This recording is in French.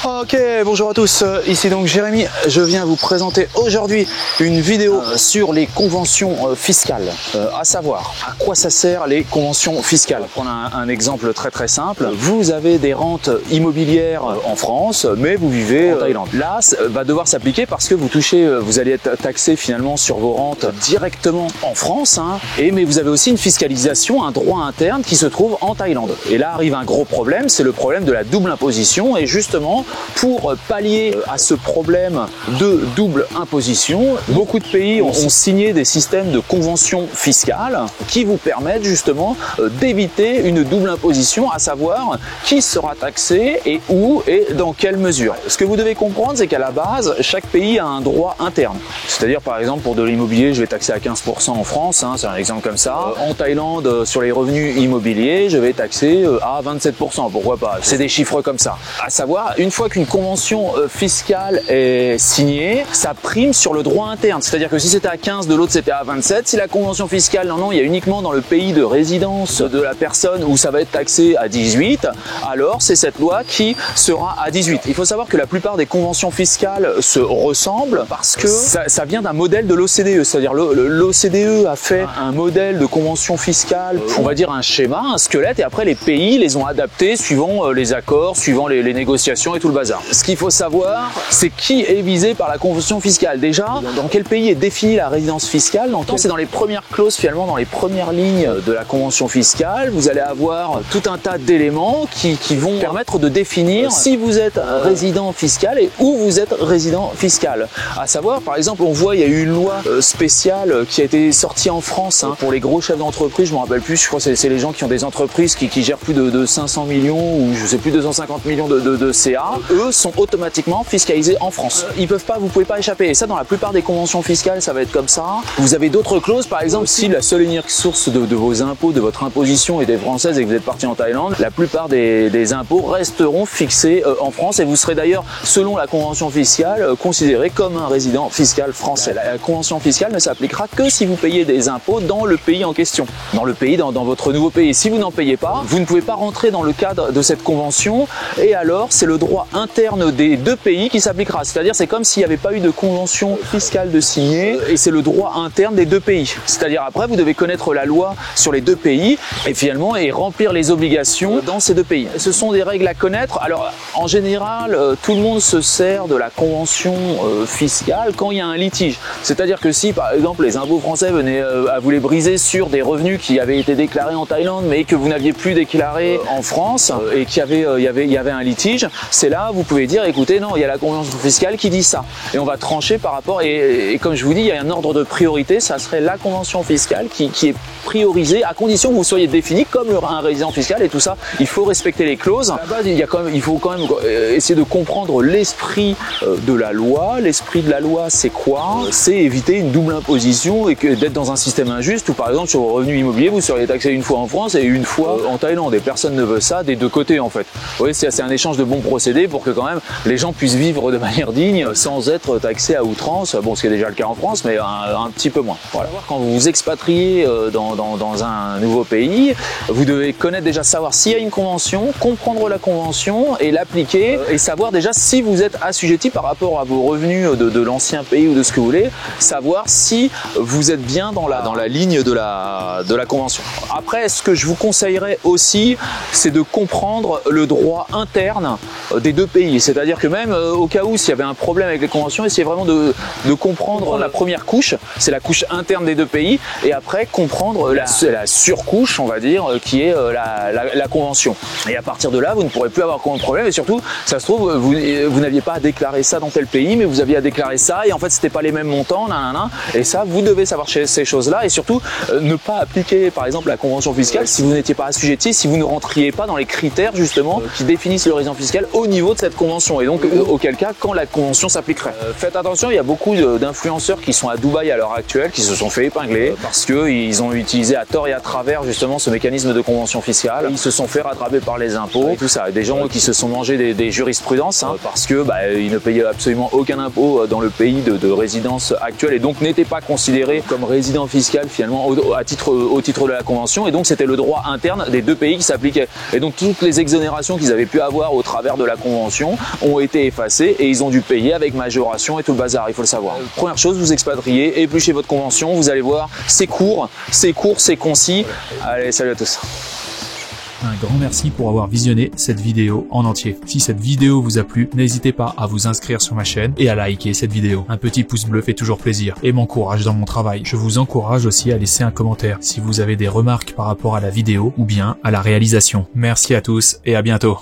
Ok, bonjour à tous, ici donc Jérémy, je viens vous présenter aujourd'hui une vidéo sur les conventions fiscales, à savoir à quoi ça sert les conventions fiscales. On va prendre un exemple très simple, vous avez des rentes immobilières en France, mais vous vivez en Thaïlande. Là, ça va devoir s'appliquer parce que vous touchez, vous allez être taxé finalement sur vos rentes directement en France, mais vous avez aussi une fiscalisation, un droit interne qui se trouve en Thaïlande. Et là arrive un gros problème, c'est le problème de la double imposition, et justement, pour pallier à ce problème de double imposition, beaucoup de pays ont signé des systèmes de conventions fiscales qui vous permettent justement d'éviter une double imposition, à savoir qui sera taxé et où et dans quelle mesure. Ce que vous devez comprendre, c'est qu'à la base, chaque pays a un droit interne. C'est-à-dire, par exemple, pour de l'immobilier, je vais taxer à 15% en France, c'est un exemple comme ça. En Thaïlande, sur les revenus immobiliers, je vais taxer à 27%, pourquoi pas. C'est des chiffres comme ça. À savoir, une fois qu'une convention fiscale est signée, ça prime sur le droit interne. C'est-à-dire que si c'était à 15, de l'autre c'était à 27. Si la convention fiscale, non, il y a uniquement dans le pays de résidence de la personne où ça va être taxé à 18, alors c'est cette loi qui sera à 18. Il faut savoir que la plupart des conventions fiscales se ressemblent parce que ça vient d'un modèle de l'OCDE. C'est-à-dire l'OCDE a fait un modèle de convention fiscale, on va dire un schéma, un squelette, et après les pays les ont adaptés suivant les accords, suivant les négociations et tout le bazar. Ce qu'il faut savoir, c'est qui est visé par la convention fiscale. Déjà, dans quel pays est définie la résidence fiscale? C'est dans les premières clauses, finalement, dans les premières lignes de la convention fiscale. Vous allez avoir tout un tas d'éléments qui vont permettre de définir si vous êtes résident fiscal et où vous êtes résident fiscal. À savoir, par exemple, on voit, il y a eu une loi spéciale qui a été sortie en France pour les gros chefs d'entreprise. Je me rappelle plus, je crois que c'est les gens qui ont des entreprises qui gèrent plus de 500 millions ou je sais plus 250 millions de CA. Eux sont automatiquement fiscalisés en France. Vous pouvez pas échapper. Et ça, dans la plupart des conventions fiscales, ça va être comme ça. Vous avez d'autres clauses, par exemple, si la seule et unique source de vos impôts, de votre imposition était française et que vous êtes parti en Thaïlande, la plupart des impôts resteront fixés en France et vous serez d'ailleurs, selon la convention fiscale, considéré comme un résident fiscal français. La convention fiscale ne s'appliquera que si vous payez des impôts dans le pays en question, dans votre nouveau pays. Si vous n'en payez pas, vous ne pouvez pas rentrer dans le cadre de cette convention, et alors c'est le droit interne des deux pays qui s'appliquera. C'est-à-dire, c'est comme s'il n'y avait pas eu de convention fiscale de signer, et c'est le droit interne des deux pays. C'est-à-dire, après, vous devez connaître la loi sur les deux pays et finalement remplir les obligations dans ces deux pays. Ce sont des règles à connaître. Alors, en général, tout le monde se sert de la convention fiscale quand il y a un litige. C'est-à-dire que si, par exemple, les impôts français venaient à vous les briser sur des revenus qui avaient été déclarés en Thaïlande, mais que vous n'aviez plus déclarés en France, et qu'il y avait un litige, c'est là vous pouvez dire, écoutez, non, il y a la convention fiscale qui dit ça, et on va trancher par rapport, et comme je vous dis, il y a un ordre de priorité, ça serait la convention fiscale qui est priorisée, à condition que vous soyez défini comme un résident fiscal, et tout ça, il faut respecter les clauses. À la base, il faut quand même essayer de comprendre l'esprit de la loi. L'esprit de la loi, c'est quoi? C'est éviter une double imposition et d'être dans un système injuste où, par exemple, sur vos revenus immobiliers, vous seriez taxé une fois en France et une fois en Thaïlande, et personne ne veut ça des deux côtés, en fait. Vous voyez, c'est un échange de bons procédés pour que quand même les gens puissent vivre de manière digne sans être taxés à outrance, bon, ce qui est déjà le cas en France, mais un petit peu moins. Voilà. Quand vous vous expatriez dans un nouveau pays, vous devez connaître déjà, savoir s'il y a une convention, comprendre la convention et l'appliquer, et savoir déjà si vous êtes assujetti par rapport à vos revenus de l'ancien pays ou de ce que vous voulez, savoir si vous êtes bien dans la ligne de la convention. Après, ce que je vous conseillerais aussi, c'est de comprendre le droit interne des deux pays. C'est-à-dire que même au cas où s'il y avait un problème avec les conventions, essayez vraiment de comprendre la première couche, c'est la couche interne des deux pays, et après comprendre la surcouche, on va dire, qui est la convention. Et à partir de là, vous ne pourrez plus avoir de problème, et surtout, ça se trouve, vous n'aviez pas à déclarer ça dans tel pays, mais vous aviez à déclarer ça, et en fait, c'était pas les mêmes montants, et ça, vous devez savoir ces choses-là, et surtout, ne pas appliquer, par exemple, la convention fiscale si vous n'étiez pas assujetti, si vous ne rentriez pas dans les critères, justement, qui définissent le résident fiscal au niveau de cette convention, et donc, auquel cas, quand la convention s'appliquerait. Faites attention, il y a beaucoup d'influenceurs qui sont à Dubaï à l'heure actuelle, qui se sont fait épingler, parce qu'ils ont utilisé à tort et à travers, justement, ce mécanisme de convention fiscale. Ils se sont fait rattraper par les impôts, et tout ça. Des gens qui se sont mangés des jurisprudences, parce que ils ne payaient absolument aucun impôt dans le pays de résidence actuelle, et donc n'étaient pas considérés comme résidents fiscal, finalement, au titre de la convention, et donc c'était le droit interne des deux pays qui s'appliquait. Et donc toutes les exonérations qu'ils avaient pu avoir au travers de la convention convention ont été effacées et ils ont dû payer avec majoration et tout le bazar, il faut le savoir. Première chose, vous expatriez, épluchez votre convention, vous allez voir, c'est court, c'est concis. Allez, salut à tous. Un grand merci pour avoir visionné cette vidéo en entier. Si cette vidéo vous a plu, n'hésitez pas à vous inscrire sur ma chaîne et à liker cette vidéo. Un petit pouce bleu fait toujours plaisir et m'encourage dans mon travail. Je vous encourage aussi à laisser un commentaire si vous avez des remarques par rapport à la vidéo ou bien à la réalisation. Merci à tous et à bientôt.